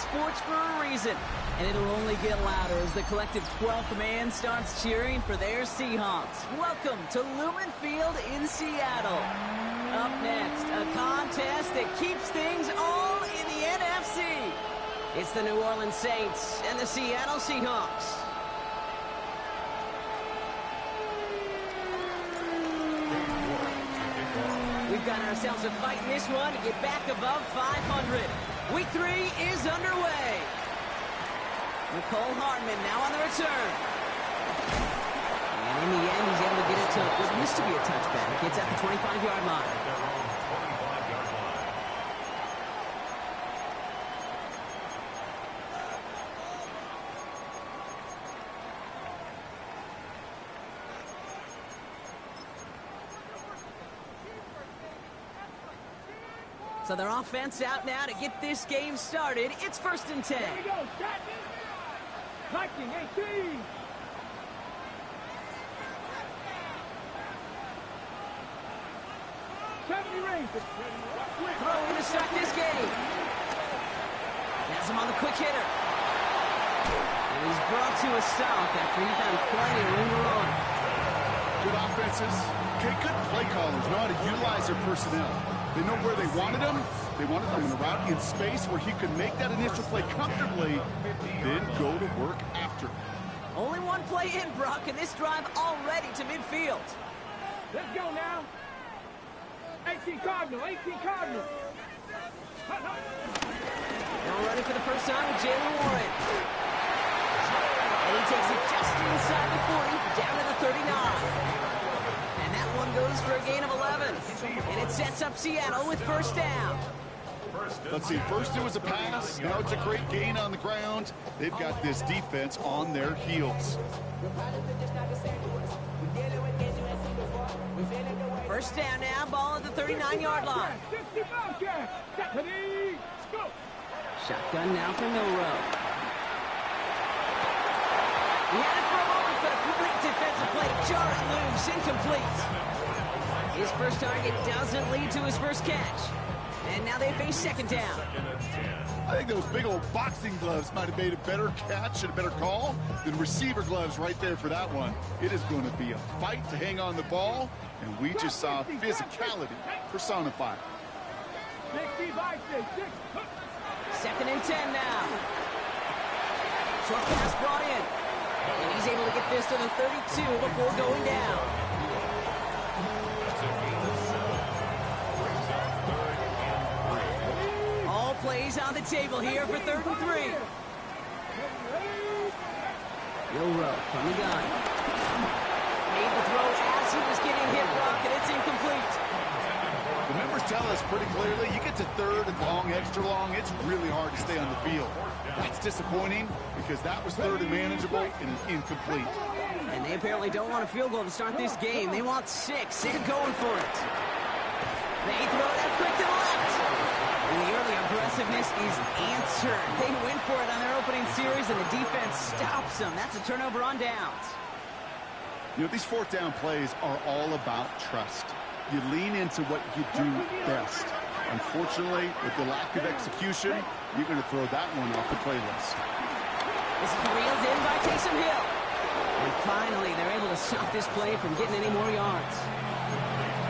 sports for a reason, and it'll only get louder as the collective 12th man starts cheering for their Seahawks. Welcome to Lumen Field in Seattle. Up next, a contest that keeps things all in the NFC. It's the New Orleans Saints and the Seattle Seahawks. We've got ourselves a fight in this one to get back above 500. Week 3 is underway. Nicole Hardman now on the return. And in the end, he's able to get it to what used to be a touchback. It's at the 25-yard line. So their offense out now to get this game started. It's 1st and 10. There we go. Liking 18. Throwing to start this game. Has him on the quick hitter. And he's brought to a stop after he found plenty of room to run. Good offenses. Okay, good play callers know how to utilize their personnel. They know where they wanted him. They wanted him in a route in space where he could make that initial play comfortably, then go to work after. Only one play in, Brock, and this drive already to midfield. Let's go now. 18 Cardinal, 18 Cardinal. Now running for the first time with Jalen Warren. And he takes it just inside the 40, down to the 39. And that one goes for a gain of 11. And it sets up Seattle with first down. Let's see, first it was a pass, now it's a great gain on the ground. They've got this defense on their heels. First down now, ball at the 39-yard line. Shotgun now for Milrow. He had it for a moment, but a great defensive play. Jar it loose, incomplete. His first target doesn't lead to his first catch. And now they face second down. I think those big old boxing gloves might have made a better catch and a better call than receiver gloves right there for that one. It is going to be a fight to hang on the ball, and we just saw physicality personified. 2nd and 10 now. Short pass brought in. And he's able to get this to the 32 before going down. All plays on the table here for 3rd and 3. Milrow from the gun. Made the throw as he was getting hit, Brock, and it's incomplete. The members tell us pretty clearly, you get to 3rd and long, extra long, it's really hard to stay on the field. That's disappointing because that was 3rd and manageable and incomplete. And they apparently don't want a field goal to start this game. They want 6. They're going for it. They throw that quick to the left. And the early aggressiveness is answered. They went for it on their opening series, and the defense stops them. That's a turnover on downs. You know, these 4th down plays are all about trust. You lean into what you do best. Unfortunately, with the lack of execution, you're going to throw that one off the playlist. This is reeled in by Taysom Hill. And finally, they're able to stop this play from getting any more yards.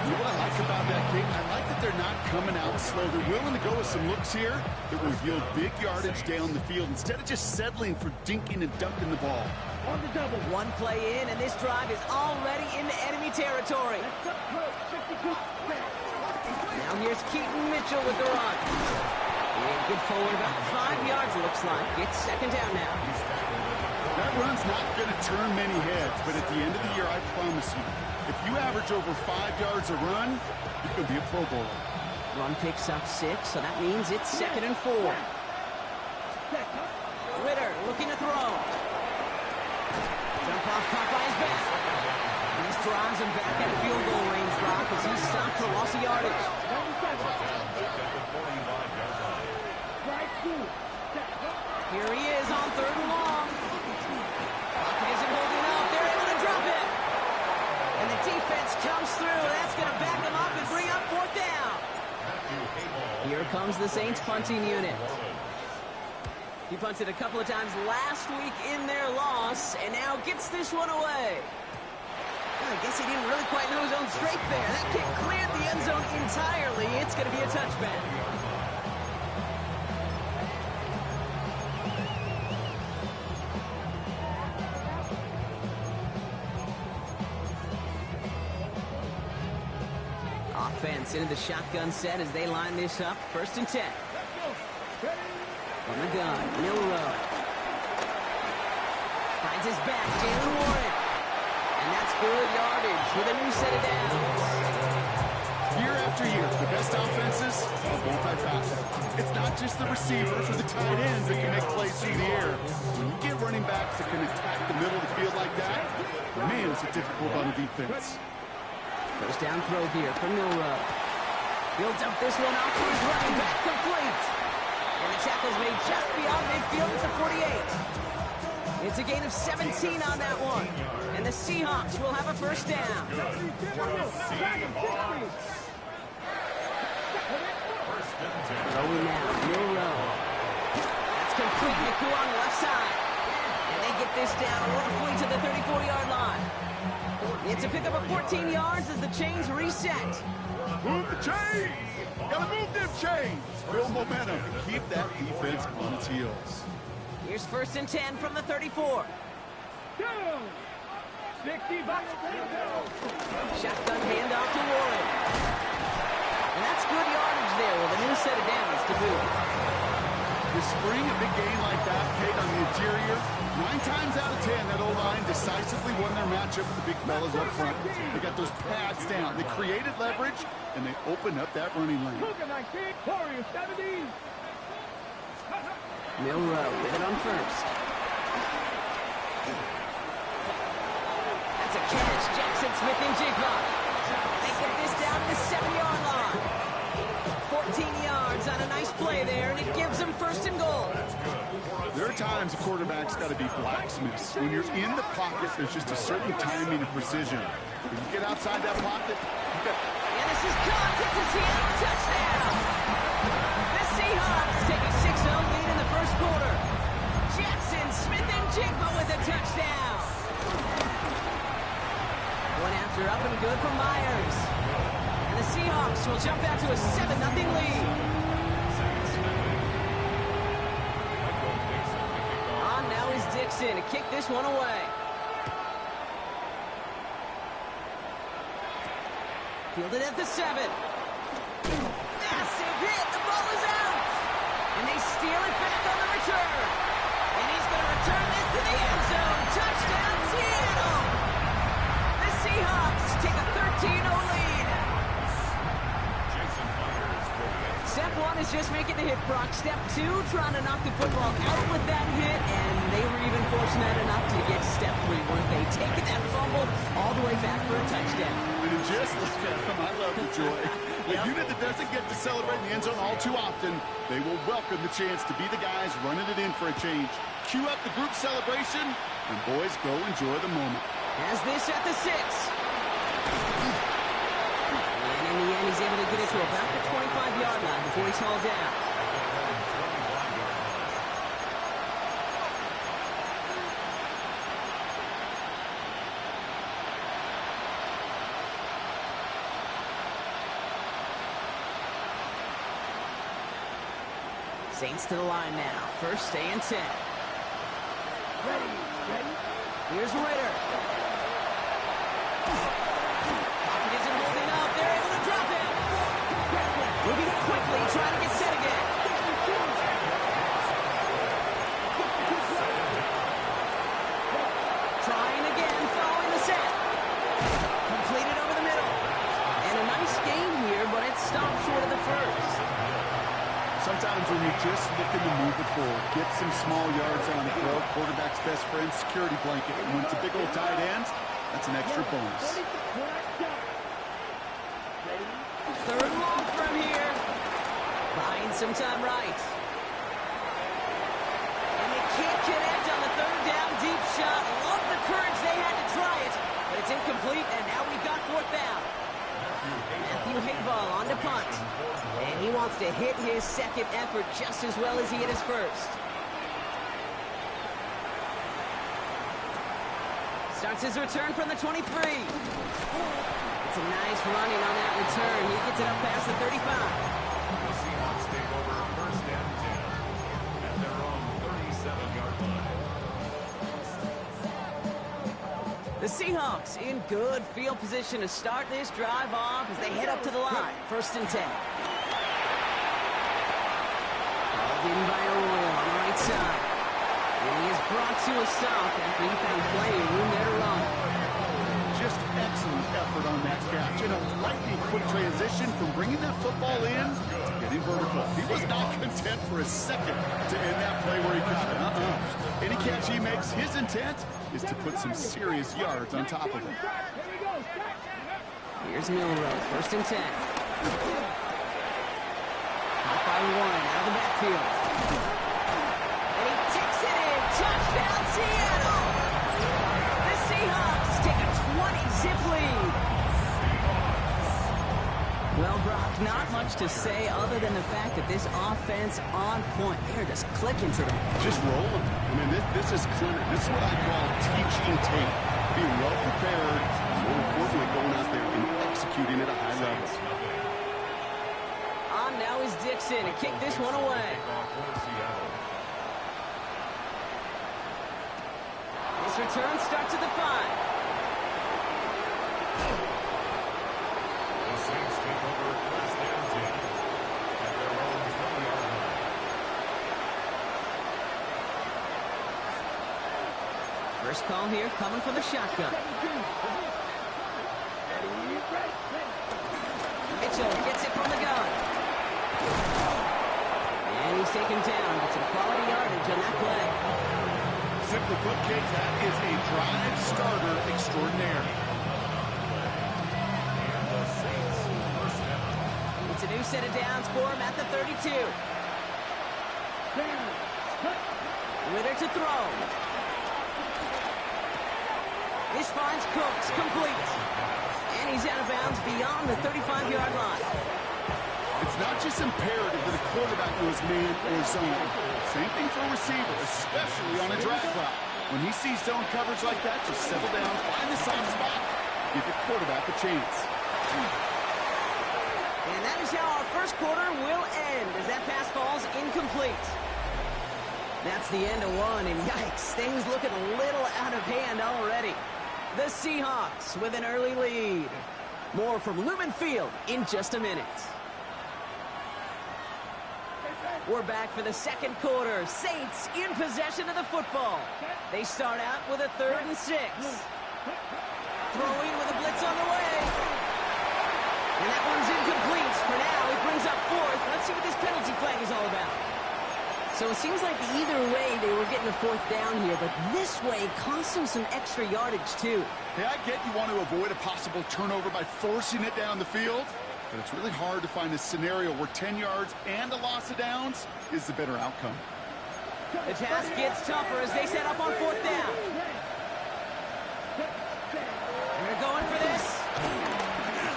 You know what I like about that, Kate? I like that they're not coming out slow. They're willing to go with some looks here that will yield big yardage down the field instead of just settling for dinking and dunking the ball. On the double. One play in, and this drive is already into enemy territory. Now here's Keaton Mitchell with the run. And get forward about 5 yards, looks like. It's 2nd down now. That run's not going to turn many heads, but at the end of the year, I promise you, if you average over 5 yards a run, you could be a Pro Bowler. Run picks up 6, so that means it's 2nd and 4. Ritter looking to throw. Jump off caught by his back. And this drives him back at field goal range, Brock, as he's stopped for loss of yardage. Here he is on 3rd and long. Pocket isn't holding up. They're able to drop it. And the defense comes through. That's going to back him up and bring up 4th down. Here comes the Saints punting unit. He punted a couple of times last week in their loss, and now gets this one away. Well, I guess he didn't really quite know his own strength there. That kick cleared the end zone entirely. It's going to be a touchback. Offense into the shotgun set as they line this up. 1st and 10. From the gun, Milrow. Finds his back, Jalen Warren. And that's good yardage with a new set of downs. Year after year, the best offenses are multifaceted. It's not just the receivers or the tight ends that can make plays through the air. When you get running backs that can attack the middle of the field like that, man, is it difficult on the defense. First down throw here for Milrow. He'll dump this one off to his running back, complete. And the tackle's made just beyond midfield at the 48. It's a gain of 17 on that one. And the Seahawks will have a first down. Throwing now, Milrow. That's complete. Naku on the left side. And they get this down roughly to the 34-yard line. It's a pickup of 14 yards as the chains reset. Move the chains! Gotta move them chains! Build momentum and keep that defense on its heels. Here's 1st and 10 from the 34. Shotgun handoff to Warren. And that's good yardage there with a new set of downs to boot. This spring, a big gain like that, Kate, on the interior, 9 times out of 10, that O-line decisively won their matchup with the big fellas up front. They got those pads down. They created leverage, and they opened up that running lane. Milrow with it on 1st. That's a catch. Jackson Smith and Jigba. They get this down to the 7-yard line. 14 yards on a nice play there, and it gives them 1st and goal. There are times a quarterback's got to be blacksmiths. When you're in the pocket, there's just a certain timing and precision. When you get outside that pocket, you got... And this is caught. It's a Seattle touchdown. The Seahawks take a 6-0 lead in the 1st quarter. Jackson Smith and Jigba with a touchdown. One after up and good for Myers. And the Seahawks will jump out to a 7-0 lead. On now is Dixon to kick this one away. Fielded at the 7. Massive hit. The ball is out. And they steal it back on the return. And he's going to return this to the end zone. Touchdown, Seattle. The Seahawks take a 13-0 lead. Step 1 is just making the hit, Brock. Step 2, trying to knock the football out with that hit, and they were even fortunate enough to get step 3, weren't they? Taking that fumble all the way back for a touchdown. And just look at them. I love the joy. A unit that doesn't get to celebrate in the end zone all too often, they will welcome the chance to be the guys running it in for a change. Cue up the group celebration, and boys, go enjoy the moment. Has this at the 6. In the end, he's able to get it to about the 25-yard line before he's hauled down. Saints to the line now. 1st and 10. Ready. Here's Ritter. Pocket isn't holding up. They're able to drop it. Moving it quickly, trying to get set again. Trying again, following the set. Completed over the middle. And a nice game here, but it stopped short of the 1st. Sometimes when you're just looking to move it forward, get some small yards on the throw, quarterback's best friend, security blanket. And when it's a big old tight end, that's an extra bonus. 3rd and long from here. Buying some time right. And they can't connect on the 3rd down deep shot. Love the courage they had to try it, but it's incomplete, and now we've got 4th down. Matthew Hayball on to punt. And he wants to hit his 2nd effort just as well as he hit his 1st. Starts his return from the 23. It's a nice running on that return. He gets it up past the 35. The Seahawks take over first and 10 at their own 37-yard line. The Seahawks in good field position to start this drive off as they head up to the line. First and 10. Called in by Arroyo on the right side. And he is brought to a stop after he found plenty of room there to run. Just excellent effort on that catch. And a lightning quick transition from bringing that football in to getting vertical. He was not content for a second to end that play where he caught it. Any catch he makes, his intent is to put some serious yards on top of it. Here's Milrose, first and 10. Caught by one out of the backfield. And he takes it in. Touchdown, Seattle! The Seahawks take a 20-zip lead. Well, Brock, not much to say other than the fact that this offense on point. They're just clicking today. Just rolling. I mean, this is clinic. This is what I call teaching tape. Being well prepared, and more importantly, going out there and executing at a high level. On now is Dixon to kick this one away. This return starts at the 5. The Saints take over first and 10 at their own 20-yard line. First call here coming from the shotgun. Mitchell gets it from the gun. And he's taken down with some quality yardage on that play. Simply put, Kate, that is a drive starter extraordinaire. And the Saints first down. It's a new set of downs for him at the 32. With her to throw. This finds Cooks complete. And he's out of bounds beyond the 35-yard line. It's not just imperative that a quarterback knows man or zone. Same thing for a receiver, especially on a drag route. When he sees zone coverage like that, just settle down, find the soft spot, give your quarterback a chance. And that is how our first quarter will end as that pass falls incomplete. That's the end of one, and yikes, things looking a little out of hand already. The Seahawks with an early lead. More from Lumen Field in just a minute. We're back for the second quarter. Saints in possession of the football. They start out with a 3rd and 6. Throwing with a blitz on the way. And that one's incomplete for now. It brings up 4th. Let's see what this penalty flag is all about. So it seems like either way they were getting a 4th down here, but this way cost them some extra yardage too. Hey, I get you want to avoid a possible turnover by forcing it down the field, but it's really hard to find a scenario where 10 yards and a loss of downs is the better outcome. The task gets tougher as they set up on 4th down. And they're going for this.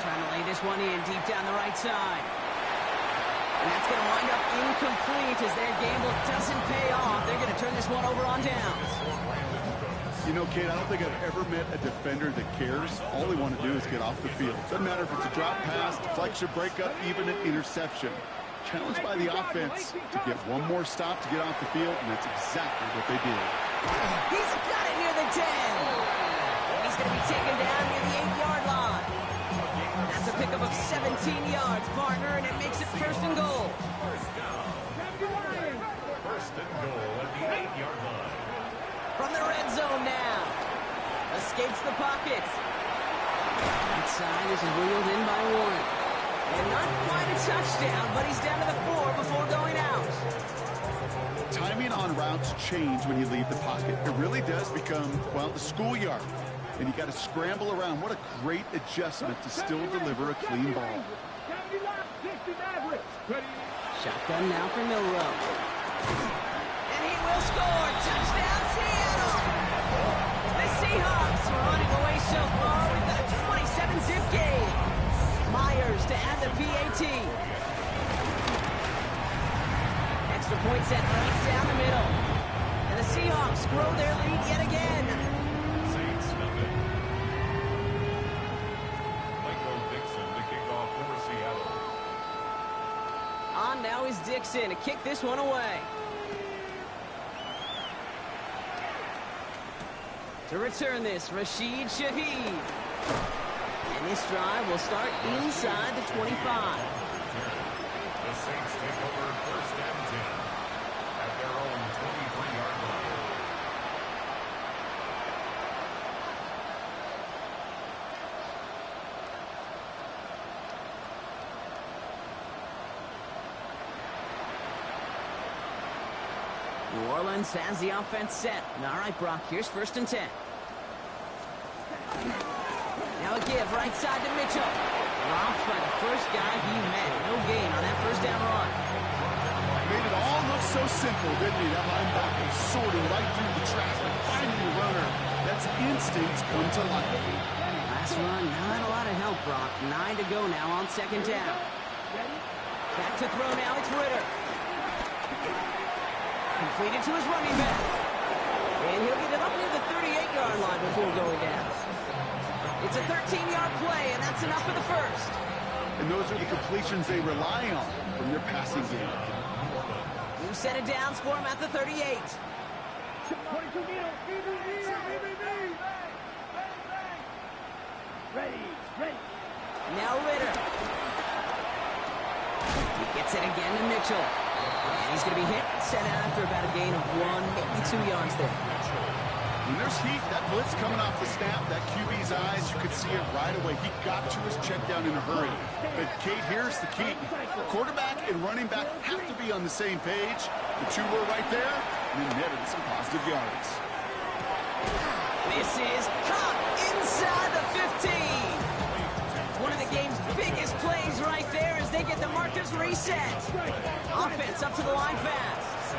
Trying to lay this one in deep down the right side. And that's going to wind up incomplete as their gamble doesn't pay off. They're going to turn this one over on downs. You know, Kate, I don't think I've ever met a defender that cares. All they want to do is get off the field. Doesn't matter if it's a drop pass, deflection, breakup, even an interception. Challenged by the offense to get one more stop to get off the field, and that's exactly what they did. He's got it near the 10. And he's going to be taken down near the 8-yard line. That's a pickup of 17 yards, partner, and it makes it 1st and goal. First down. First and goal at the 8-yard line. From the red zone now. Escapes the pocket. Inside, this is wheeled in by Warren. And not quite a touchdown, but he's down to the 4 before going out. Timing on routes change when you leave the pocket. It really does become, well, the schoolyard. And you got to scramble around. What a great adjustment to still deliver a clean ball. Shotgun now for Milrow. And he will score. Touchdown, Seattle. The Seahawks are running away so far with a 27-zip game. Myers to add the PAT. Extra point set right down the middle. And the Seahawks grow their lead yet again. Saints Dixon to kick this one away. To return this, Rashid Shaheed. And this drive will start inside the 25. The Saints take over first and 10 at their own 23-yard line. New Orleans has the offense set. All right, Brock, here's first and 10. Now a give right side to Mitchell. Dropped by the first guy he met. No gain on that first down run. Made it all look so simple, didn't he? That linebacker sorting right through the traffic, finding the runner. That's instincts come to life. Last run, not a lot of help, Brock. 9 to go now on second down. Back to throw now, it's Ritter. Completed to his running back. And he'll get it up near the 38-yard line before going down. It's a 13-yard play, and that's enough for the first. And those are the completions they rely on from their passing game. New set of downs for him at the 38. 22 meter. Ready. Now Ritter. He gets it again to Mitchell. And he's going to be hit, set after about a gain of 1, maybe 2 yards there. When there's heat, that blitz coming off the snap, that QB's eyes, you could see it right away. He got to his check down in a hurry. But, Kate, here's the key. Quarterback and running back have to be on the same page. The two were right there, and then netted some positive yards. This is caught inside the 15. One of the game's biggest plays right there as they get the markers reset. Offense up to the line fast.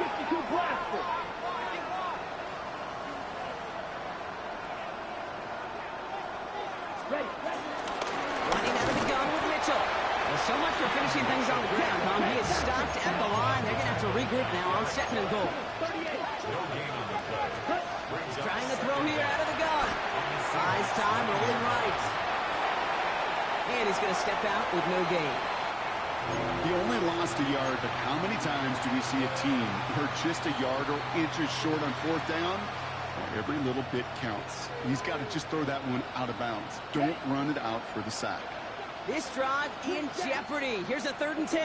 52 blaster. Running out of the gun with Mitchell. Well, so much for finishing things on the ground, huh? He is stopped at the line. They're going to have to regroup now on second and goal. Trying to throw here out of the gun. Size time, rolling right. And he's going to step out with no gain. He only lost a yard, but how many times do we see a team who are just a yard or inches short on fourth down? Well, every little bit counts. He's got to just throw that one out of bounds. Don't run it out for the sack. This drive in jeopardy. Here's a 3rd and 10.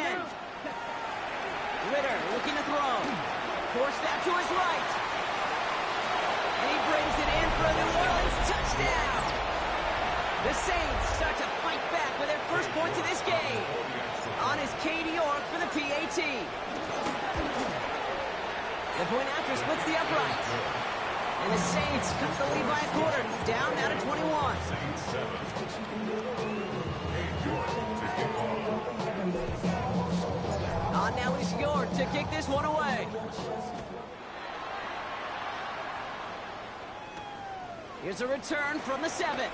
Ritter looking to throw. Forced that to his right. And he brings it in for a New Orleans touchdown. The Saints start to fight back with their first points of this game. On is Katie York for the PAT. The point after splits the uprights. And the Saints cut the lead by a quarter. Down now to 21. On now is York to kick this one away. Here's a return from the 7.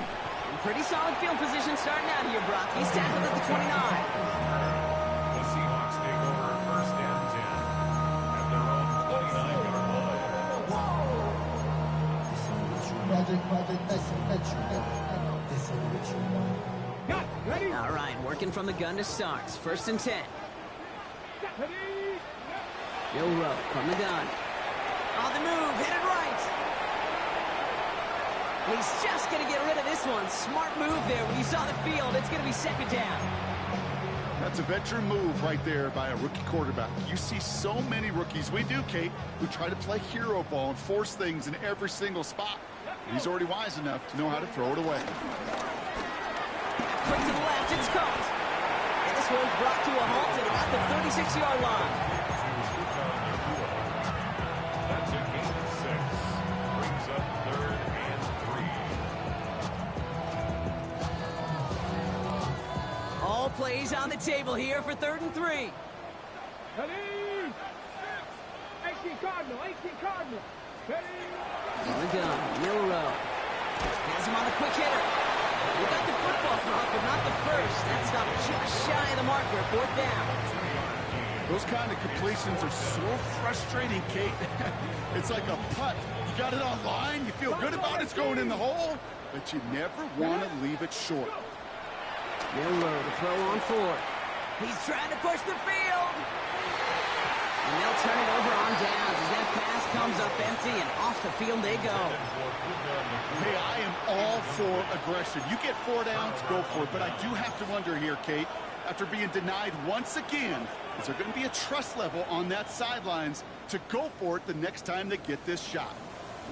And pretty solid field position starting out here, Brock. He's tackled at the 29. The Seahawks take over first and 10 at their own 29-yard line. Ready? All right, working from the gun to start. 1st and 10. Bill Rowe from the gun. On the move, hit it right. He's just going to get rid of this one. Smart move there. When you saw the field, it's going to be 2nd down. That's a veteran move right there by a rookie quarterback. You see so many rookies, we do, Kate, who try to play hero ball and force things in every single spot. He's already wise enough to know how to throw it away. Quick to the left, it's caught. And this one's brought to a halt at about the 36-yard line. That's a gain of 6. Brings up 3rd and 3. All plays on the table here for 3rd and 3. Ready? 18 Cardinal. Ready? On the gun, Milrow. Has him on the quick hitter. We got the football front, but not the first. That stopped just shy of the marker. 4th down. Those kind of completions are so frustrating, Kate. It's like a putt. You got it on line, you feel good about it's going in the hole, but you never want to leave it short. Milrow to throw on 4th. He's trying to push the field. And they'll turn it over on downs as that pass comes up empty and off the field they go. Hey, I am all for aggression. You get 4 downs, go for it. But I do have to wonder here, Kate, after being denied once again, is there going to be a trust level on that sidelines to go for it the next time they get this shot?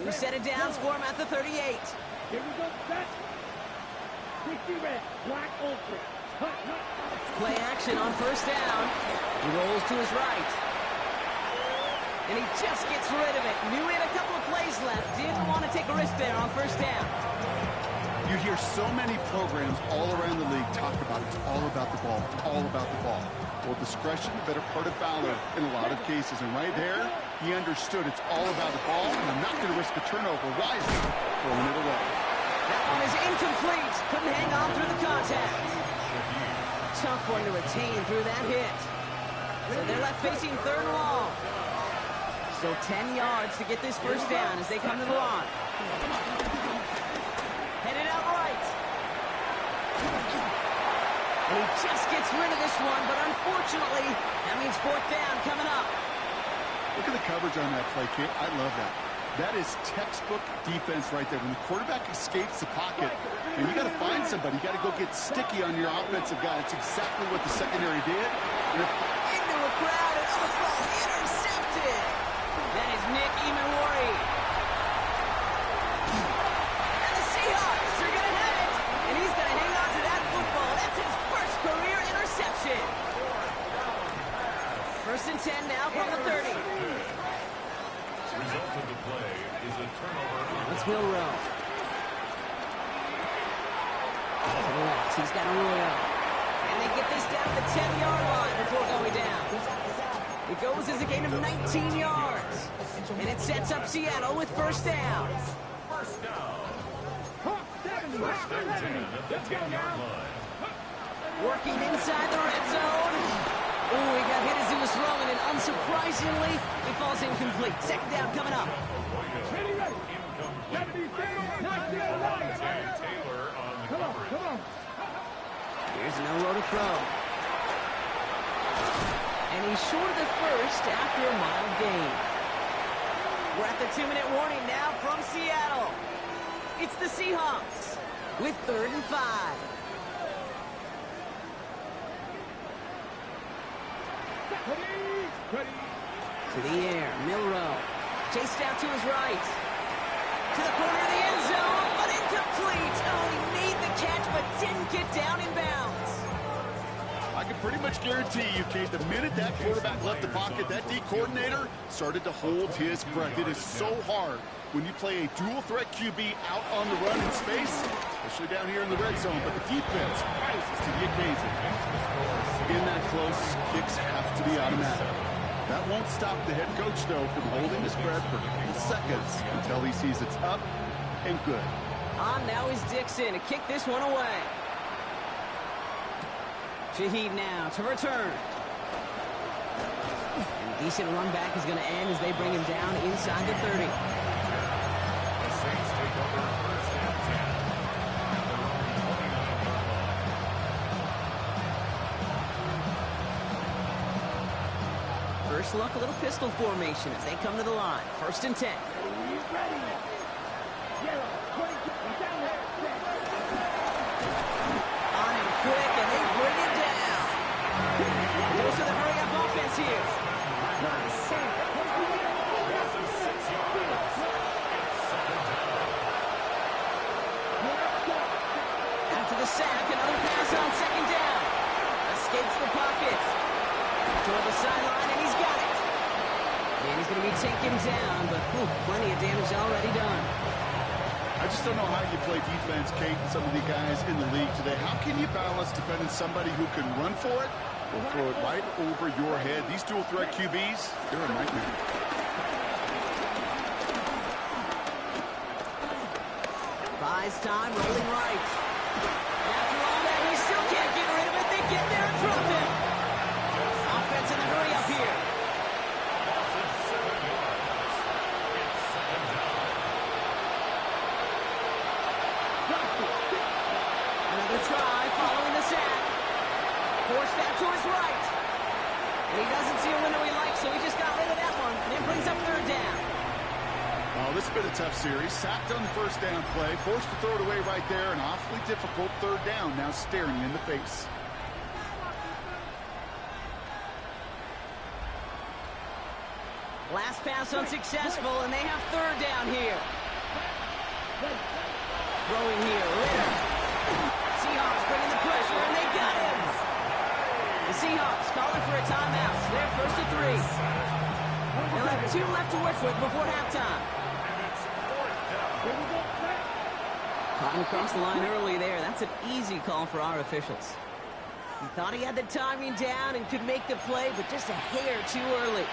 New set of downs for him at the 38. Here we go, set. 60 red, black ultra. Hut, hut. Play action on first down. He rolls to his right. And he just gets rid of it. Knew he had a couple of plays left. Didn't want to take a risk there on first down. You hear so many programs all around the league talk about it's all about the ball. It's all about the ball. Well, discretion, the better part of valor in a lot of cases. And right there, he understood it's all about the ball, and I'm not going to risk a turnover. Wisely throwing it away. That one is incomplete. Couldn't hang on through the contact. Tough one to retain through that hit. So they're left facing third and long. Still 10 yards to get this first down as they come to the line. Headed out right. And he just gets rid of this one, but unfortunately, that means fourth down coming up. Look at the coverage on that play, Kate. I love that. That is textbook defense right there. When the quarterback escapes the pocket, and you got to find somebody. You got to go get sticky on your offensive guy. It's exactly what the secondary did. Into a crowd, and intercepted. That is Nick Imanwari. And the Seahawks are going to have it. And he's going to hang on to that football. That's his first career interception. First and 10 now from the 30. Result of the play is a turnover. It's Milrow. To the left, he's got Arroyo. And they get this down the 10-yard line before going down. It goes as a gain of 19 yards. And it sets up Seattle with first down. First down. First and 10 at the 10-yard line. Working inside the red zone. Oh, he got hit as he was throwing, and unsurprisingly, he falls incomplete. Second down coming up. Ready, ready. Taylor on the coverage. Come on. Here's no row to throw. And he's short of the first after a mild gain. We're at the 2-minute warning now from Seattle. It's the Seahawks with 3rd and 5. Ready. To the air, Milrow. Chased out to his right. To the corner of the end zone, but incomplete. Oh, he made the catch, but didn't get down in bounds. I can pretty much guarantee you, Kate, the minute that quarterback left the pocket, that D coordinator started to hold his breath. It is so hard when you play a dual-threat QB out on the run in space, especially down here in the red zone, but the defense rises to the occasion. In that close, kicks have to be automatic. That won't stop the head coach, though, from holding the spread for a couple seconds until he sees it's up and good. On now is Dixon to kick this one away. Shaheed now to return. And a decent run back is going to end as they bring him down inside the 30. The Saints take over first and 10. First look, a little pistol formation as they come to the line. 1st and 10. Ready. Yellow. 22. Down there. On him quick, and they bring it down. Goes to the hurry-up offense here. After the sack, another pass on 2nd down. Escapes the pocket. Toward the sideline, and he's got it. And he's going to be taken down, but plenty of damage already done. I just don't know how you play defense, Kate, and some of the guys in the league today. How can you balance defending somebody who can run for it or throw it right over your head? These dual-threat QBs, they're a nightmare. Buys time, rolling right. After all that, he still can't get rid of it. They get there and drop him. Offense in the hurry up here. Another try following the sack. Forced out to his right. brings up third down. Oh, this has been a tough series. Sacked on the first down play, forced to throw it away right there. An awfully difficult third down now staring you in the face. Last pass unsuccessful, and they have third down here. Throwing here, Ritter. Seahawks bringing the pressure, and they got him. The Seahawks calling for a timeout. So they're first and 3. They'll have 2 left to work with before halftime. Caught across the line early there. That's an easy call for our officials. He thought he had the timing down and could make the play, but just a hair too early.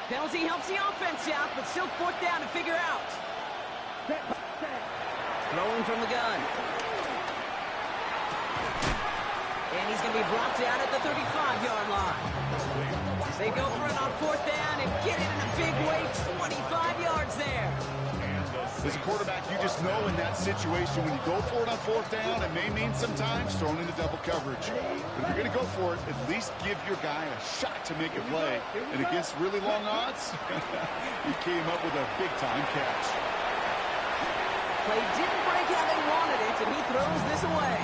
Penalty helps the offense out, but still fourth down to figure out. Throwing from the gun. And he's going to be brought down at the 35-yard line. They go for it on fourth down and get it in a big way, 25 yards there. As a quarterback, you just know in that situation when you go for it on fourth down, it may mean sometimes throwing into double coverage. But if you're going to go for it, at least give your guy a shot to make a play. And against really long odds, he came up with a big-time catch. Play didn't break how they wanted it, and he throws this away.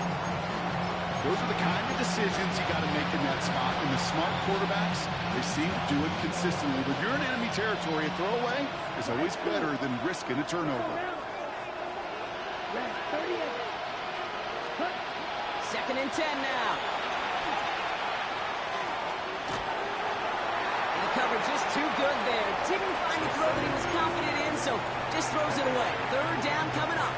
Those are the kind of decisions you got to make in that spot. And the smart quarterbacks, they seem to do it consistently. When you're in enemy territory, a throwaway is always better than risking a turnover. Second and 10 now. And the coverage is too good there. Didn't find a throw that he was confident in, so just throws it away. Third down coming up.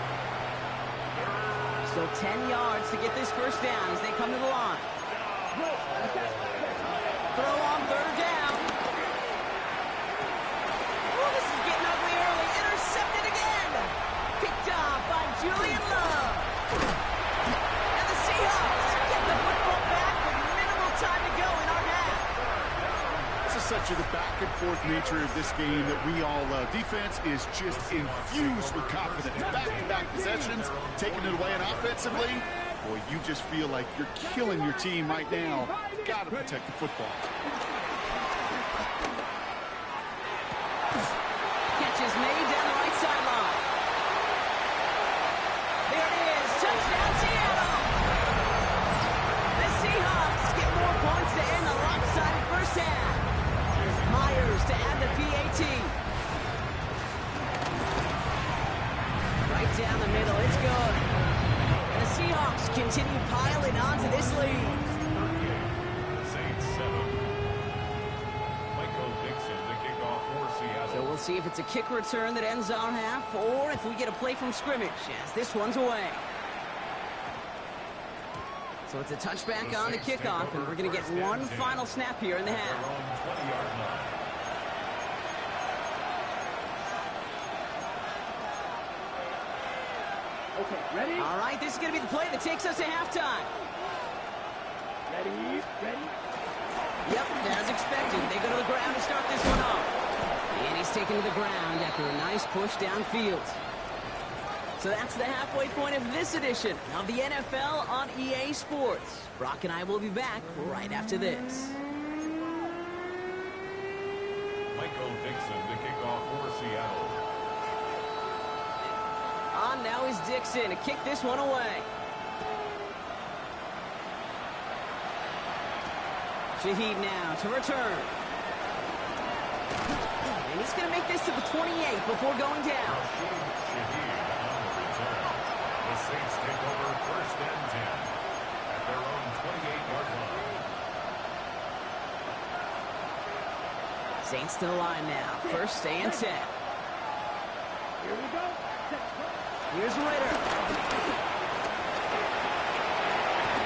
Still 10 yards to get this first down as they come to the line. Throw on third down. Oh, this is getting ugly early. Intercepted again. Picked off by Julian Love. And the Seahawks get the football back with minimal time to go in our half. This is such a back-and-forth nature of this game that we all love. Defense is just infused with confidence. Back-to-back possessions, taking it away, and offensively, boy, you just feel like you're killing your team right now. You've got to protect the football. Catch is made down the right sideline. There it is. Touchdown, Seattle. The Seahawks get more points to end the lopsided first half. Myers to add the PAT. Right down the middle. It's good. And the Seahawks continue piling onto this lead. Saints 7. Michael Dixon, the kickoff for Seattle. So we'll see if it's a kick return that ends our half or if we get a play from scrimmage as this one's away. So it's a touchback on the kickoff, and we're going to get one final snap here in the half. Okay, ready? All right, this is going to be the play that takes us to halftime. Ready? Yep, as expected. They go to the ground to start this one off. And he's taken to the ground after a nice push downfield. So that's the halfway point of this edition of the NFL on EA Sports. Brock and I will be back right after this. Michael Dixon, the kickoff for Seattle. On now is Dixon to kick this one away. Shaheed now to return. And he's going to make this to the 28 before going down. The Saints take over first and 10 at their own 28-yard line. Saints to the line now. First and 10. Here we go. Here's Ritter.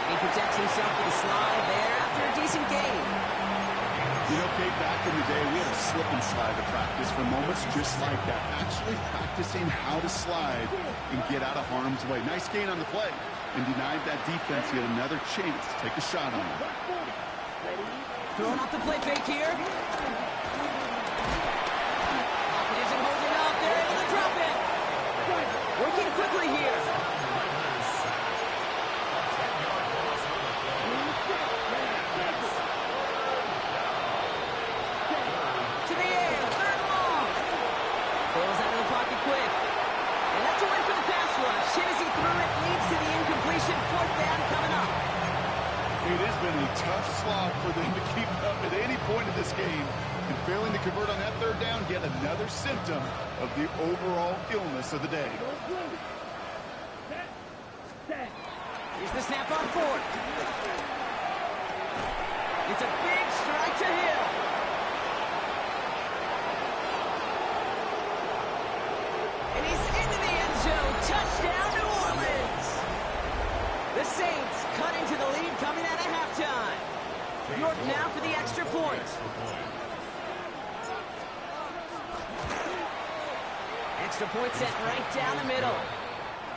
And he protects himself with a slide there after a decent gain. You know, Kate, back in the day, we had a slip and slide to practice for moments just like that. Actually practicing how to slide and get out of harm's way. Nice gain on the play. and denied that defense yet another chance to take a shot on them. Throwing off the play fake here. Isn't holding up. They're able to drop it. Working quickly here. To the air. Third and long. Bails out of the pocket quick. And that's a win for the pass rush. Hit as he threw it. Leads to the incompletion. Fourth down coming up. It has been a tough slog for them to keep up at any point in this game. And failing to convert on that third down, yet another symptom of the overall illness of the day. Here's the snap on fourth. It's a big strike to Hill. And he's into the end zone. Touchdown, New Orleans. The Saints cut into the lead coming out of halftime. York now for the extra point. Extra point set right down the middle.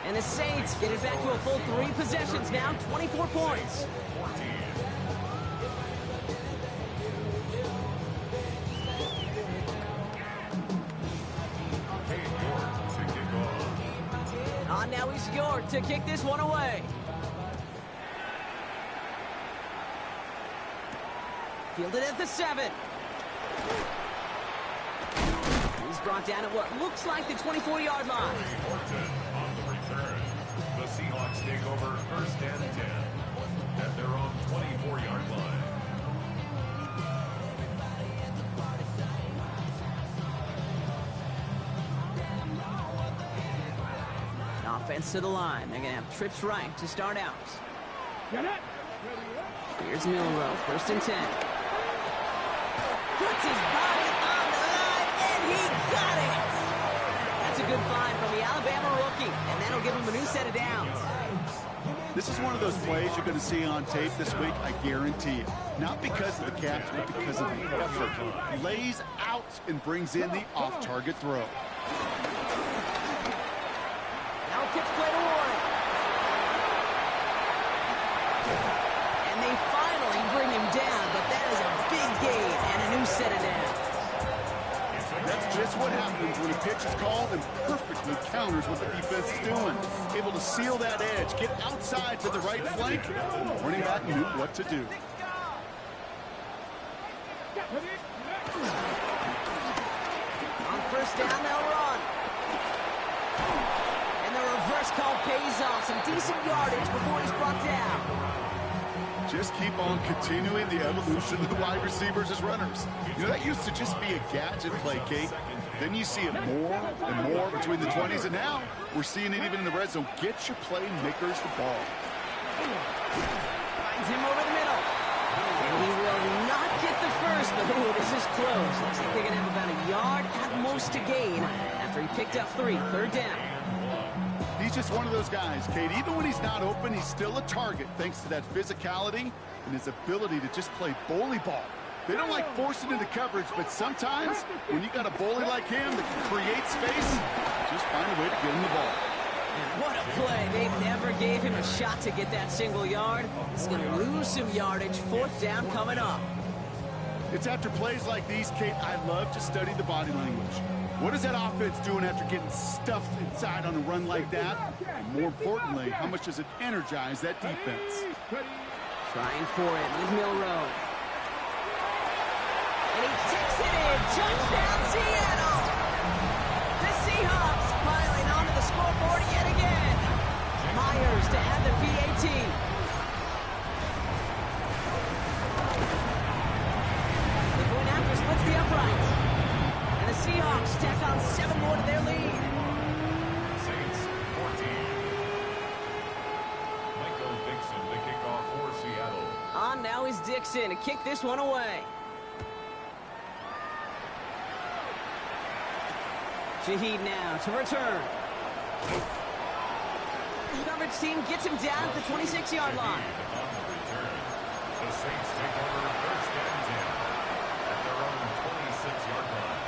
And the Saints get it back to a full 3 possessions now, 24 points. On now is York to kick this one away. Fielded at the 7. He's brought down at what looks like the 24-yard line. On the return, the Seahawks take over first and 10 at their own 24-yard line. Offense to the line. They're going to have trips right to start out. Here's Milrow, first and 10. Puts his body on the line, and he got it! That's a good find from the Alabama rookie, and that'll give him a new set of downs. This is one of those plays you're going to see on tape this week, I guarantee you. Not because of the catch, but because of the effort. He lays out and brings in the off-target throw. Now kicks play to Warren. And they finally bring him down, but that is a big gain and a new set of downs. That's just what happens when a pitch is called and perfectly counters what the defense is doing. Able to seal that edge, get outside to the right flank, and the running back knew what to do. On first down, they'll run. And the reverse call pays off. Some decent yardage before he's brought down. Just keep on continuing the evolution of the wide receivers as runners. You know, that used to just be a gadget play, Kate. Then you see it more and more between the 20s, and now we're seeing it even in the red zone. Get your playmakers the ball. Finds him over the middle. And he will not get the first, but ooh, this is close. Looks like they're going to have about a yard at most to gain after he picked up 3. Third down. He's just one of those guys, Kate. Even when he's not open, he's still a target thanks to that physicality and his ability to just play bully ball. They don't like forcing into coverage, but sometimes when you got a bully like him that can create space, just find a way to get him the ball. And what a play. They never gave him a shot to get that single yard. He's going to lose some yardage. Fourth down coming up. It's after plays like these, Kate, I love to study the body language. What is that offense doing after getting stuffed inside on a run like that? And more importantly, how much does it energize that defense? Trying for it with Milrow. And he takes it in. Touchdown, Seattle! The Seahawks piling onto the scoreboard yet again. Myers to add the PAT. The point after splits the uprights. And the Seahawks tack on 7 more to their lead. Saints 14. Michael Dixon, the kickoff for Seattle. On now is Dixon to kick this one away. Shaheed now to return. The coverage team gets him down at the 26-yard line. On the return, the Saints take over first and 10 at their own 26-yard line.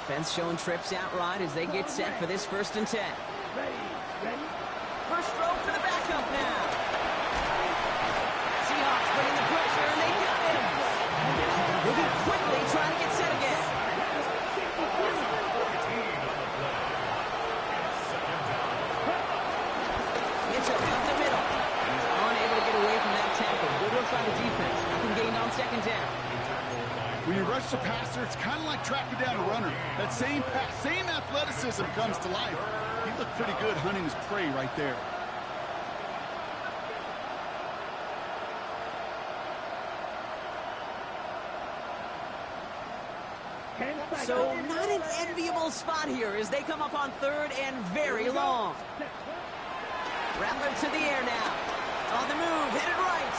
Defense showing trips out right as they get set for this 1st and 10. Ready. First throw for the backup now. Seahawks bringing the pressure, and they got him. Moving quickly, trying to get set again. Mitchell up the middle. He's unable to get away from that tackle. Good work by the defense. Nothing gained on 2nd down. When you rush the passer, it's kind of like tracking down a runner. That same pass, same athleticism comes to life. He looked pretty good hunting his prey right there. So not an enviable spot here as they come up on 3rd and very long. Rattler to the air now. On the move, hit it right.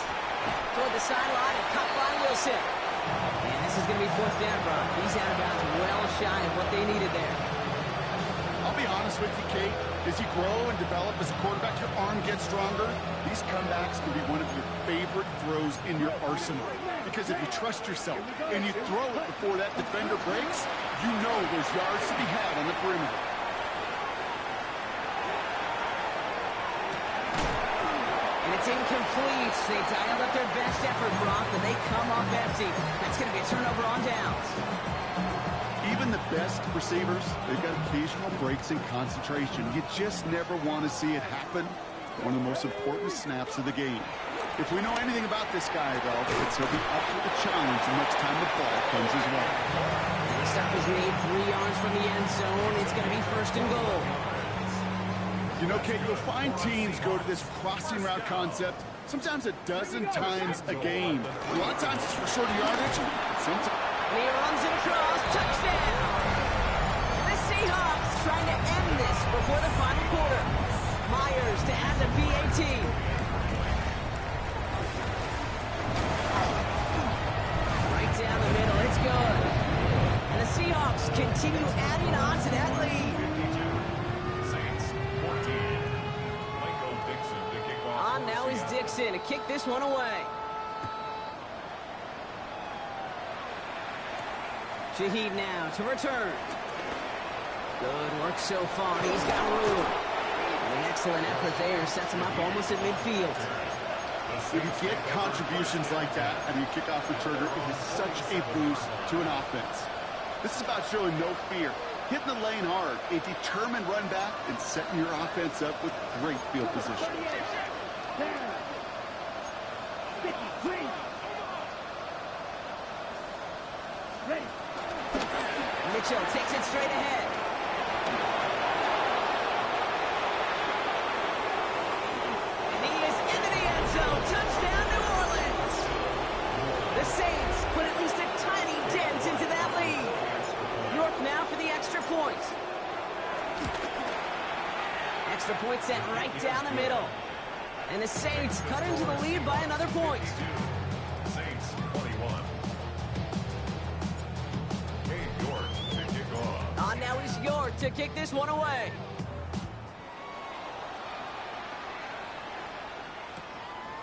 Toward the sideline and caught by Wilson. And this is going to be 4th down, Brock. He's out of bounds well shy of what they needed there. I'll be honest with you, Kate. As you grow and develop as a quarterback, your arm gets stronger. These comebacks can be one of your favorite throws in your arsenal. Because if you trust yourself and you throw it before that defender breaks, you know there's yards to be had on the perimeter. And it's incomplete. They dialed up their best effort, Brock, but they come up empty. That's going to be a turnover on downs. Even the best receivers, they've got occasional breaks in concentration. You just never want to see it happen. One of the most important snaps of the game. If we know anything about this guy, though, it's he'll be up for the challenge the next time the ball comes his way. And the stop is made 3 yards from the end zone. It's going to be 1st and goal. You know, Kate, you'll find teams go to this crossing route concept sometimes a dozen times a game. A lot of times it's for shorter yardage. Sometimes. And he runs it across. Touchdown! The Seahawks trying to end this before the final quarter. Myers to add the PAT. Right down the middle. It's good. And the Seahawks continue adding on to that lead. On now is Dixon to kick this one away. Shaheed now to return. Good work so far. He's got room. And an excellent effort there sets him up almost at midfield. If you get contributions like that and you kick off returner, it is such a boost to an offense. This is about showing no fear, hitting the lane hard, a determined run back, and setting your offense up with great field position. Mitchell takes it straight ahead. And he is into the end zone. Touchdown, New Orleans. The Saints put at least a tiny dent into that lead. York now for the extra point. Extra point set right down the middle. And the Saints cut into the lead by another point. Saints 21. York to kick off. On now is York to kick this one away.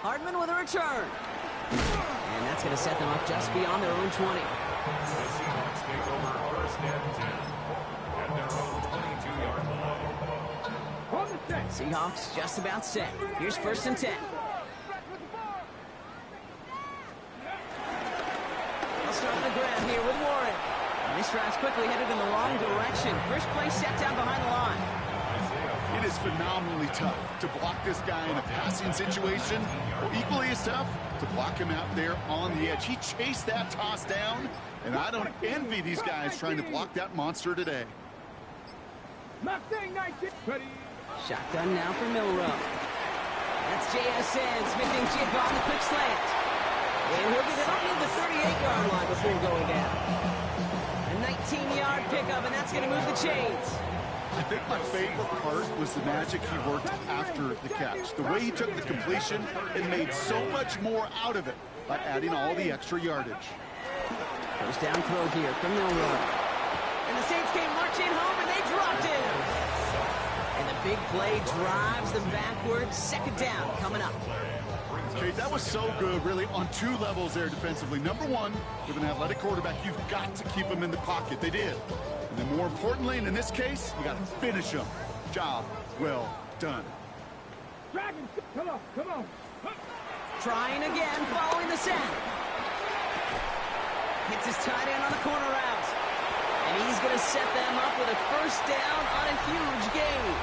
Hardman with a return. And that's going to set them up just beyond their own 20. The Seahawks take over 1st and 10 at their own 22-yard line. Seahawks just about set. Here's 1st and 10. They'll start on the ground here with Warren. And this drive's quickly headed in the wrong direction. First play set down behind the line. It is phenomenally tough to block this guy in a passing situation. Equally as tough to block him out there on the edge. He chased that toss down, and I don't envy these guys trying to block that monster today. Shotgun now for Milrow. That's JSN. Smith and Jig on the quick slant. And he'll get it up near the 38-yard line before going down. A 19-yard pickup, and that's going to move the chains. I think my favorite part was the magic he worked after the catch. The way he took the completion and made so much more out of it by adding all the extra yardage. Goes down throw here from Milrow. And the Saints came marching home, and they dropped it. And the big play drives them backwards. 2nd down coming up. Okay, that was so good, really, on 2 levels there defensively. Number one, with an athletic quarterback, you've got to keep him in the pocket. They did. And then more importantly, and in this case, you got to finish them. Job well done. Dragon, come on, come on. Trying again, following the sack. Hits his tight end on the corner route. And he's going to set them up with a first down on a huge gain.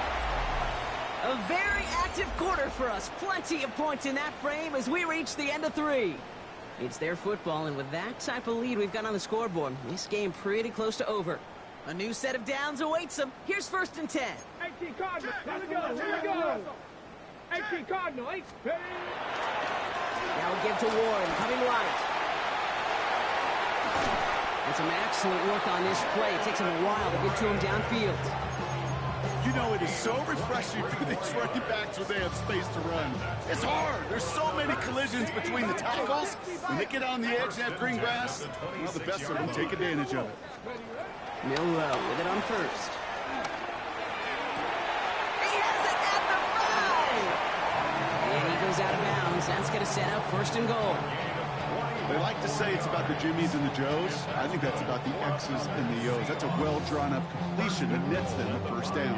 A very active quarter for us. Plenty of points in that frame as we reach the end of 3. It's their football, and with that type of lead we've got on the scoreboard, this game pretty close to over. A new set of downs awaits them. Here's 1st and 10. 18 Cardinal, here we go, here we go. 18 Cardinal, 8. Now we give to Warren, coming right. And some excellent work on this play. It takes him a while to get to him downfield. You know, it is so refreshing for these running backs when they have space to run. It's hard. There's so many collisions between the tackles. When they get on the edge and have green grass, well, the best of them take advantage of it. Milrow with it on 1st. He has it at the 5! And he goes out of bounds. That's going to set up 1st and goal. They like to say it's about the Jimmies and the Joes. I think that's about the X's and the O's. That's a well-drawn-up completion that nets them the first down.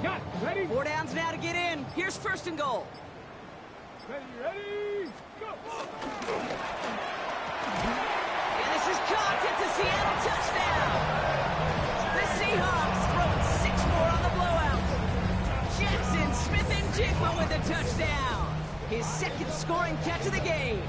Got ready. 4 downs now to get in. Here's 1st and goal. Ready, go. And this is caught. It's a Seattle touchdown. The Seahawks throwing 6 more on the blowout. Jackson Smith and Jigma with a touchdown. His 2nd scoring catch of the game.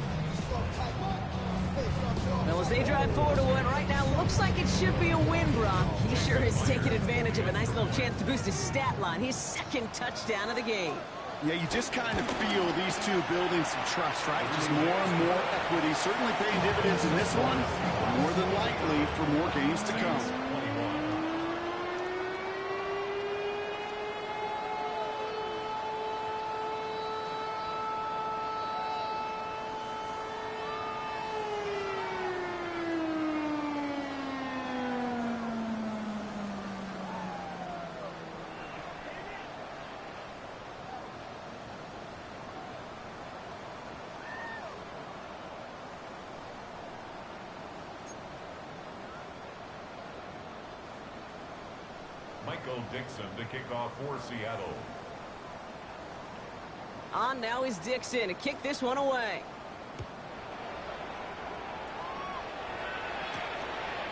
Well, as they drive forward to what right now looks like it should be a win, Brock. He sure is taking advantage of a nice little chance to boost his stat line. His 2nd touchdown of the game. Yeah, you just kind of feel these two building some trust, right? Just more and more equity. Certainly paying dividends in this one. More than likely for more games to come. Michael Dixon to kick off for Seattle. On now is Dixon to kick this one away.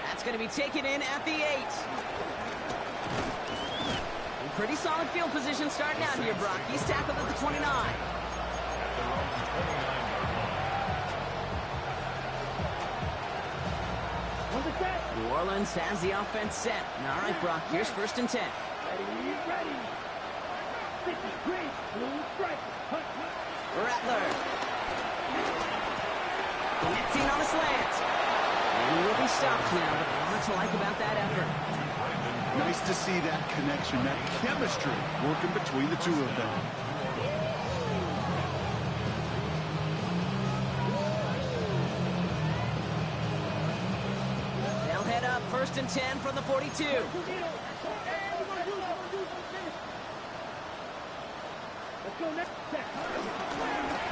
That's going to be taken in at the 8. And pretty solid field position starting out here, Brock. He's tackled at the 29. At their own 29-yard line. New Orleans has the offense set. All right, Brock, here's 1st and 10. Ready. This is great. Blue strike. Rattler. Connecting on a slant. And he will be stopped now, but a lot to like about that effort. Nice to see that connection, that chemistry working between the two of them. They'll head up 1st and 10 from the 42.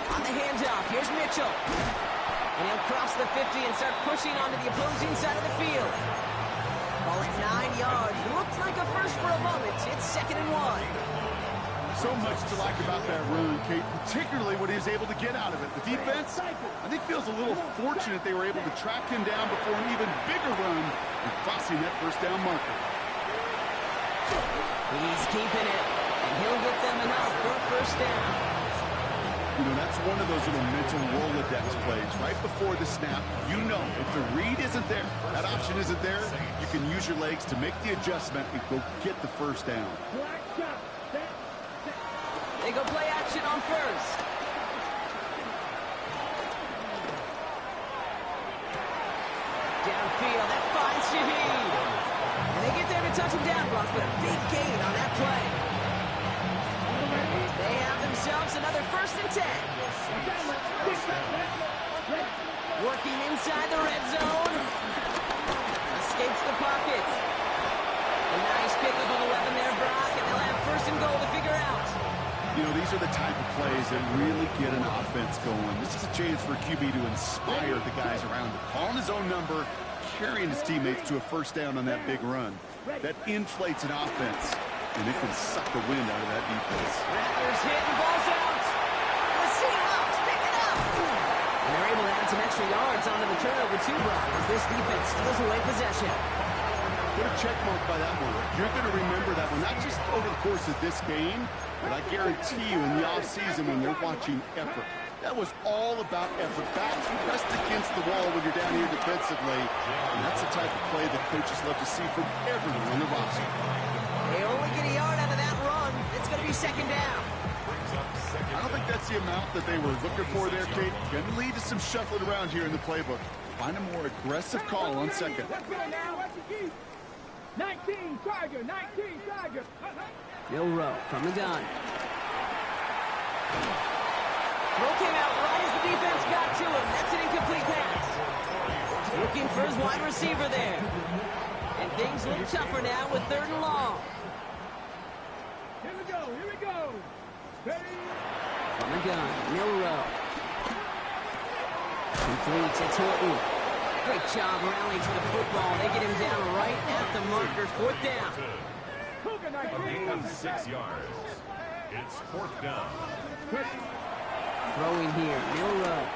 On the handoff, here's Mitchell. And he'll cross the 50 and start pushing onto the opposing side of the field. Call it 9 yards. Looked like a first for a moment. It's 2nd and 1. So much to like about that run, Kate, particularly what he was able to get out of it. The defense, I think, feels a little fortunate they were able to track him down before an even bigger run and crossing that first down marker. He's keeping it, and he'll get them enough for a first down. You know, that's one of those little mental Rolodex plays. Right before the snap, you know if the read isn't there, that option isn't there, you can use your legs to make the adjustment and go get the first down. They go play action on 1st. Downfield, that finds Shaheed. And they get there to touch him down, Brock, but a big gain on that play. They have themselves another 1st and 10. Working inside the red zone. Escapes the pocket. A nice pickup of 11 there, Brock, and they'll have 1st and goal to figure out. You know, these are the type of plays that really get an offense going. This is a chance for QB to inspire the guys around him. Calling his own number, carrying his teammates to a first down on that big run. That inflates an offense, and it can suck the wind out of that defense. Rattlers hit and balls out. The Seahawks pick it up. And they're able to add some extra yards onto the turnover too, Brock, as this defense steals away possession. Put a check mark by that one. You're going to remember that one, not just over the course of this game, but I guarantee you in the offseason when they're watching effort. That was all about effort. Backs pressed against the wall when you're down here defensively. And that's the type of play that coaches love to see from everyone on the roster. They only get a yard out of that run. It's going to be second down. I don't think that's the amount that they were looking for there, Kate. Going to lead to some shuffling around here in the playbook. Find a more aggressive call on second. Let's go now. What's the key? 19 Tiger. 19 Tiger. Milroe from the gun. Throw came out right as the defense got to him. That's an incomplete pass. Looking for his wide receiver there. And things look tougher now with 3rd and long. Here we go. Here we go. Ready? From the gun, Milroe. Completes, it's Horton. Great job rallying to the football. They get him down right at the marker. 4th down. Cougar A gain 19. of 6 yards. It's 4th down. Throwing here, Milroe.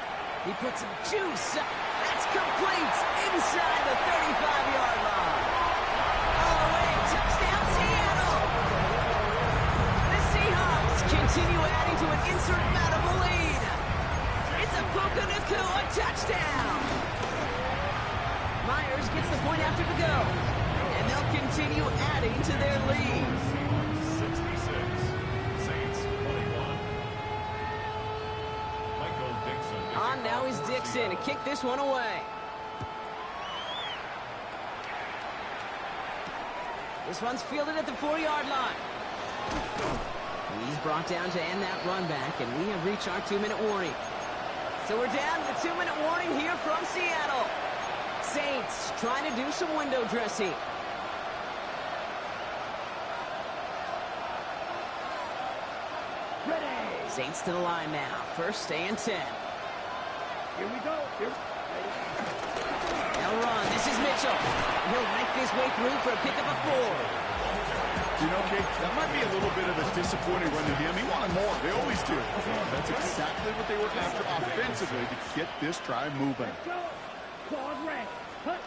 He puts some juice up. That's complete inside the 35-yard line. All the way, touchdown Seattle. The Seahawks continue adding to an insurmountable lead. It's a Puka Nacua touchdown. Myers gets the point after the go. And they'll continue adding to their lead. 66. Saints 21. Michael Dixon. On now is Dixon to kick this one away. This one's fielded at the 4-yard line. He's brought down to end that run back, and we have reached our 2-minute warning. So we're down to the 2-minute warning here from Seattle. Saints trying to do some window dressing. Ready. Saints to the line now. 1st and 10. Here we go. Here. They'll run. This is Mitchell. He'll knife his way through for a pickup of 4. You know, Kate, that might be a little bit of a disappointing run to him. He wanted more. They always do. That's exactly what they were after offensively to get this drive moving. Let's go. Claws red. Hut.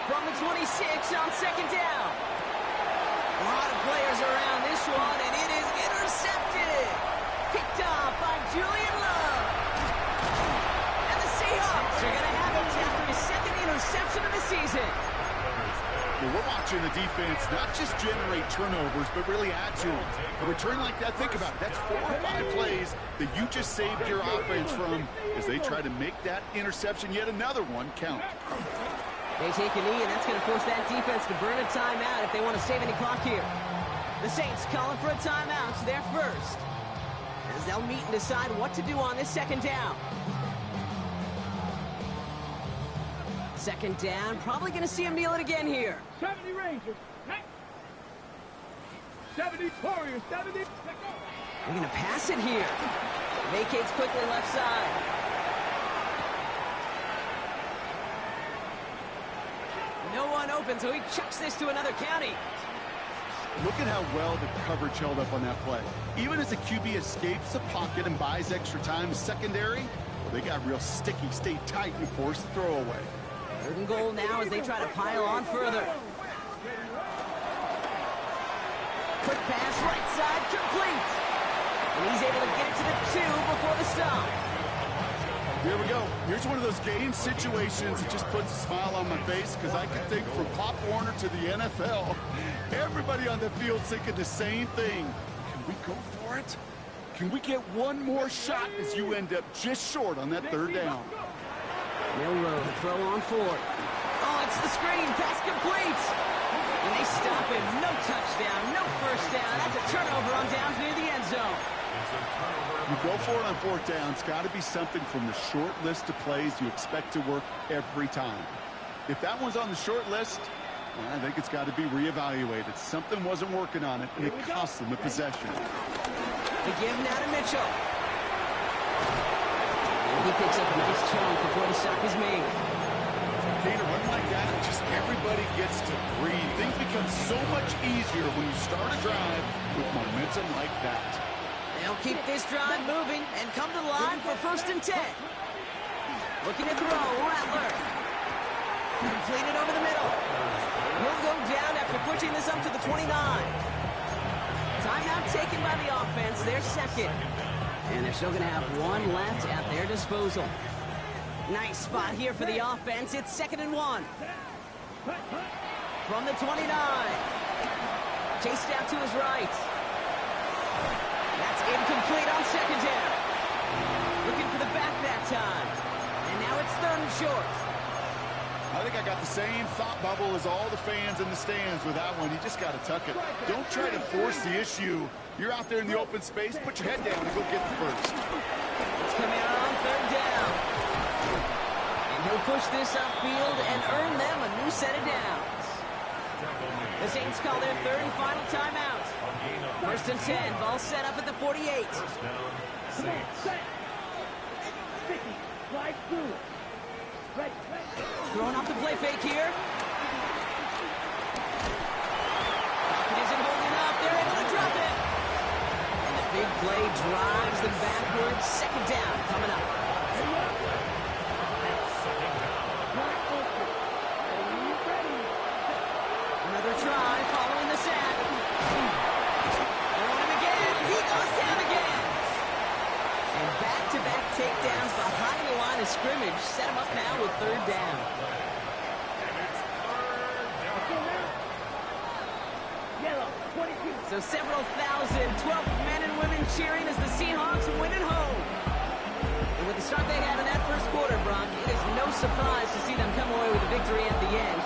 From the 26 on 2nd down. A lot of players around this one, and it is intercepted. Picked off by Julian Love. And the Seahawks are going to have it after his 2nd interception of the season. Well, we're watching the defense not just generate turnovers, but really add to them. A return like that, think about it. That's 4 or 5 plays that you just saved your offense from as they try to make that interception, yet another one, count. They take a knee, and that's going to force that defense to burn a timeout if they want to save any clock here. The Saints calling for a timeout, their first, as they'll meet and decide what to do on this 2nd down. 2nd down, probably going to see him kneel it again here. 70 Rangers. 70 Warriors. 70. Let's go. They're going to pass it here. Vacates quickly left side. No one open, so he chucks this to another county. Look at how well the coverage held up on that play. Even as the QB escapes the pocket and buys extra time, secondary, well, they got real sticky, stayed tight, and forced the throwaway. 3rd and goal now as they try to pile on further. Quick pass, right side, complete. And he's able to get it to the 2 before the stop. Here we go. Here's one of those game situations that just puts a smile on my face because I can think from Pop Warner to the NFL, everybody on the field thinking the same thing. Can we go for it? Can we get one more shot as you end up just short on that 3rd down? Milroe to throw on 4th. Oh, it's the screen. Pass complete. And they stop him. No touchdown, no first down. That's a turnover on downs near the end zone. You go for it on 4th down. It's got to be something from the short list of plays you expect to work every time. If that one's on the short list, well, I think it's got to be reevaluated. Something wasn't working on it, and it cost them the possession. They give now to Mitchell. And he picks up a nice chunk before the stop is made. okay to run like that. Just everybody gets to breathe. Things become so much easier when you start a drive with momentum like that. They'll keep this drive moving and come to the line for 1st and 10. Looking to throw, Rattler. Completed over the middle. And he'll go down after pushing this up to the 29. Timeout taken by the offense, their second. And they're still going to have one left at their disposal. Nice spot here for the offense. It's 2nd and 1. From the 29. Chased out to his right. That's incomplete on 2nd down. Looking for the back that time. And now it's 3rd and short. I think I got the same thought bubble as all the fans in the stands with that one. You just got to tuck it. Don't try to force the issue. You're out there in the open space. Put your head down and go get the first. It's coming out on 3rd down. And he'll push this upfield and earn them a new set of downs. The Saints call their 3rd and final timeout. 1st and 10. Ball set up at the 48. First down, Saints. Sticky. Slide through. Right. Throwing off the play fake here. It isn't holding up. They're able to drop it. And the big play drives them backwards. 2nd down coming up. Another try following the sack. Throwing him again. He goes down again. And back-to-back takedowns behind the line of scrimmage set him up now with 3rd down. So several thousand 12th men and women cheering as the Seahawks win at home. And with the start they had in that first quarter, Brock, it is no surprise to see them come away with a victory at the end.